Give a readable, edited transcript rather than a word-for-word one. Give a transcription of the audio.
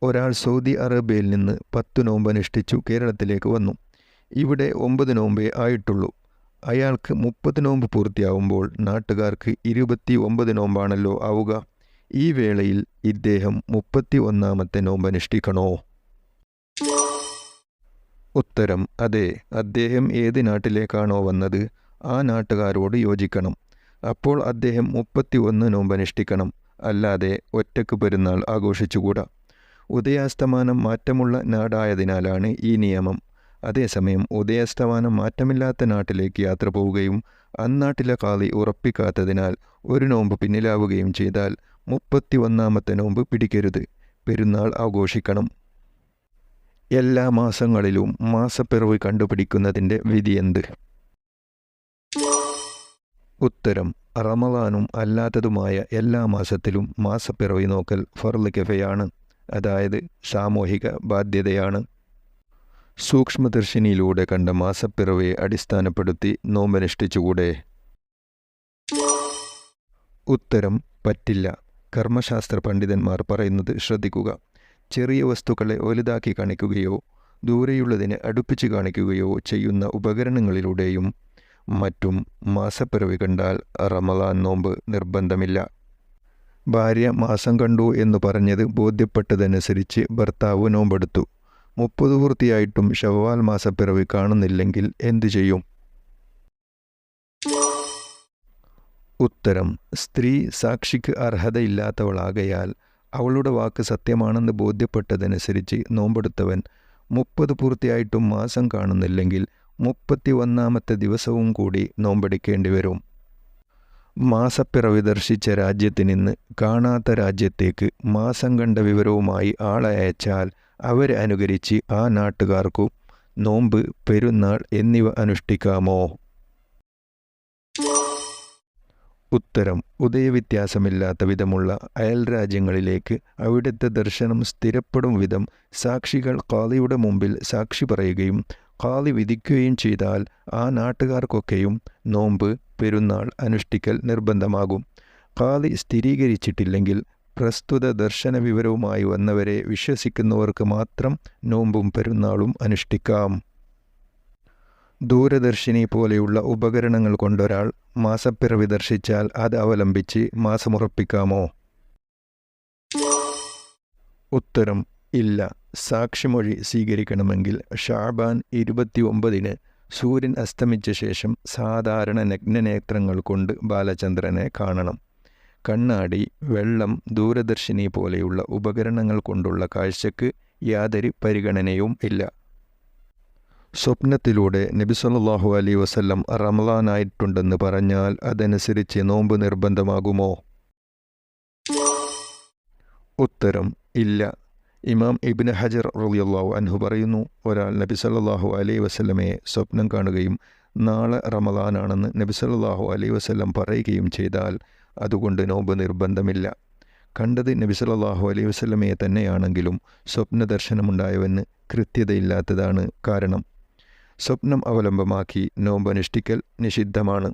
ഒരാൾ സൗദി അറേബ്യയിൽ നിന്ന് 10 നോമ്പ് അനുഷ്ഠിച്ചു കേരളത്തിലേക്ക് വന്നു. ഇവിടെ 9 നോമ്പേ ആയിട്ടുള്ളൂ. അയാൾക്ക് 30 നോമ്പ് പൂർത്തിയാവുമ്പോൾ നാട്ടുകാർക്ക് 29 നോമ്പാണല്ലോ ആവുക. ഈ വേളയിൽ ഇദ്ദേഹം 31ാമത്തെ നോമ്പ് അനുഷ്ഠിക്കണോ? ഉത്തരം: അതെ. അദ്ദേഹം ഏത് നാട്ടിലേക്കാണോ വന്നത് ആ നാട്ടുകാരോട് യോജിക്കണം. അപ്പോൾ അദ്ദേഹം 31 നോമ്പ് അനുഷ്ഠിക്കണം. അല്ലാതെ ഒറ്റക്ക് പെരുന്നാൾ ആഘോഷിച്ചുകൂടാ. ഉദയാസ്തമാനം മാറ്റമുള്ള നാടായതിനാലാണ് ഈ നിയമം. അതേസമയം ഉദയാസ്തമാനം മാറ്റമില്ലാത്ത നാട്ടിലേക്ക് യാത്ര പോവുകയും അന്നാട്ടിലെ ഖാളി ഉറപ്പിക്കാത്തതിനാൽ ഒരു നോമ്പ് പിന്നിലാവുകയും ചെയ്താൽ 31ാമത്തെ നോമ്പ് പിടിക്കരുത്, പെരുന്നാൾ ആഘോഷിക്കണം. എല്ലാ മാസങ്ങളിലും മാസപ്പിറവി കണ്ടുപിടിക്കുന്നതിൻ്റെ വിധിയെന്ത്? ഉത്തരം: റമളാനും അല്ലാത്തതുമായ എല്ലാ മാസത്തിലും മാസപ്പിറവി നോക്കൽ ഫർള് കിഫയാണ്, അതായത് സാമൂഹിക ബാധ്യതയാണ്. സൂക്ഷ്മദർശിനിയിലൂടെ കണ്ട മാസപ്പിറവിയെ അടിസ്ഥാനപ്പെടുത്തി നോമ്പനുഷ്ഠിച്ചുകൂടെ? ഉത്തരം: പറ്റില്ല. കർമ്മശാസ്ത്ര പണ്ഡിതന്മാർ പറയുന്നത് ശ്രദ്ധിക്കുക. ചെറിയ വസ്തുക്കളെ വലുതാക്കി കാണിക്കുകയോ ദൂരെയുള്ളതിനെ അടുപ്പിച്ച് കാണിക്കുകയോ ചെയ്യുന്ന ഉപകരണങ്ങളിലൂടെയും മറ്റും മാസപ്പിറവി കണ്ടാൽ റമളാൻ നോമ്പ് നിർബന്ധമില്ല. ഭാര്യ മാസം കണ്ടു എന്ന് പറഞ്ഞത് ബോധ്യപ്പെട്ടതനുസരിച്ച് ഭർത്താവ് നോമ്പെടുത്തു. 30 പൂർത്തിയായിട്ടും ശവ്വാൽ മാസപ്പിറവി കാണുന്നില്ലെങ്കിൽ എന്തു ചെയ്യും? ഉത്തരം: സ്ത്രീ സാക്ഷിക്ക് അർഹതയില്ലാത്തവളാകയാൽ അവളുടെ വാക്ക് സത്യമാണെന്ന് ബോധ്യപ്പെട്ടതനുസരിച്ച് നോമ്പെടുത്തവൻ 30 പൂർത്തിയായിട്ടും മാസം കാണുന്നില്ലെങ്കിൽ 31ാമത്തെ ദിവസവും കൂടി നോമ്പെടുക്കേണ്ടി വരും. മാസപ്പിറവി ദർശിച്ച രാജ്യത്ത് നിന്ന് കാണാത്ത രാജ്യത്തേക്ക് മാസം കണ്ട വിവരവുമായി ആളെ അയച്ചാൽ അവരെ അനുകരിച്ച് ആ നാട്ടുകാർക്കു നോമ്പ്, പെരുന്നാൾ എന്നിവ അനുഷ്ഠിക്കാമോ? ഉത്തരം: ഉദയവ്യത്യാസമില്ലാത്ത വിധമുള്ള അയൽ രാജ്യങ്ങളിലേക്ക് അവിടുത്തെ ദർശനം സ്ഥിരപ്പെടും വിധം സാക്ഷികൾ ഖാളിയുടെ മുമ്പിൽ സാക്ഷി പറയുകയും ഖാളി വിധിക്കുകയും ചെയ്താൽ ആ നാട്ടുകാർക്കൊക്കെയും നോമ്പ്, പെരുന്നാൾ അനുഷ്ഠിക്കൽ നിർബന്ധമാകും. ഖാളി സ്ഥിരീകരിച്ചിട്ടില്ലെങ്കിൽ പ്രസ്തുത ദർശന വിവരവുമായി വന്നവരെ വിശ്വസിക്കുന്നവർക്ക് മാത്രം നോമ്പും പെരുന്നാളും അനുഷ്ഠിക്കാം. ദൂരദർശിനി പോലെയുള്ള ഉപകരണങ്ങൾ കൊണ്ടൊരാൾ മാസപ്പിറവി ദർശിച്ചാൽ അത് അവലംബിച്ച് മാസമുറപ്പിക്കാമോ? ഉത്തരം: ഇല്ല. സാക്ഷിമൊഴി സ്വീകരിക്കണമെങ്കിൽ ഷഅബാൻ 29-ന് സൂര്യൻ അസ്തമിച്ച ശേഷം സാധാരണ നഗ്നനേത്രങ്ങൾ കൊണ്ട് ബാലചന്ദ്രനെ കാണണം. കണ്ണാടി, വെള്ളം, ദൂരദർശിനി പോലെയുള്ള ഉപകരണങ്ങൾ കൊണ്ടുള്ള കാഴ്ചയ്ക്ക് യാതൊരു പരിഗണനയും ഇല്ല. സ്വപ്നത്തിലൂടെ നബി സല്ലല്ലാഹു അലൈഹി വസല്ലം റമളാനായിട്ടുണ്ടെന്ന് പറഞ്ഞാൽ അതനുസരിച്ച് നോമ്പ് നിർബന്ധമാകുമോ? ഉത്തരം: ഇല്ല. ഇമാം ഇബ്നു ഹജർ റളിയല്ലാഹു അൻഹു പറയുന്നു, ഒരാൾ നബി സല്ലല്ലാഹു അലൈഹി വസല്ലമയെ സ്വപ്നം കാണുകയും നാളെ റമളാനാണെന്ന് നബി സല്ലല്ലാഹു അലൈഹി വസല്ലം പറയുകയും ചെയ്താൽ അതുകൊണ്ട് നോമ്പ് നിർബന്ധമില്ല. കണ്ടത് നബി സല്ലല്ലാഹു അലൈഹി വസല്ലമയെ തന്നെയാണെങ്കിലും സ്വപ്നദർശനമുണ്ടായവന് കൃത്യതയില്ലാത്തതാണ് കാരണം. സ്വപ്നം അവലംബമാക്കി നോമ്പ് അനുഷ്ഠിക്കൽ നിഷിദ്ധമാണ്.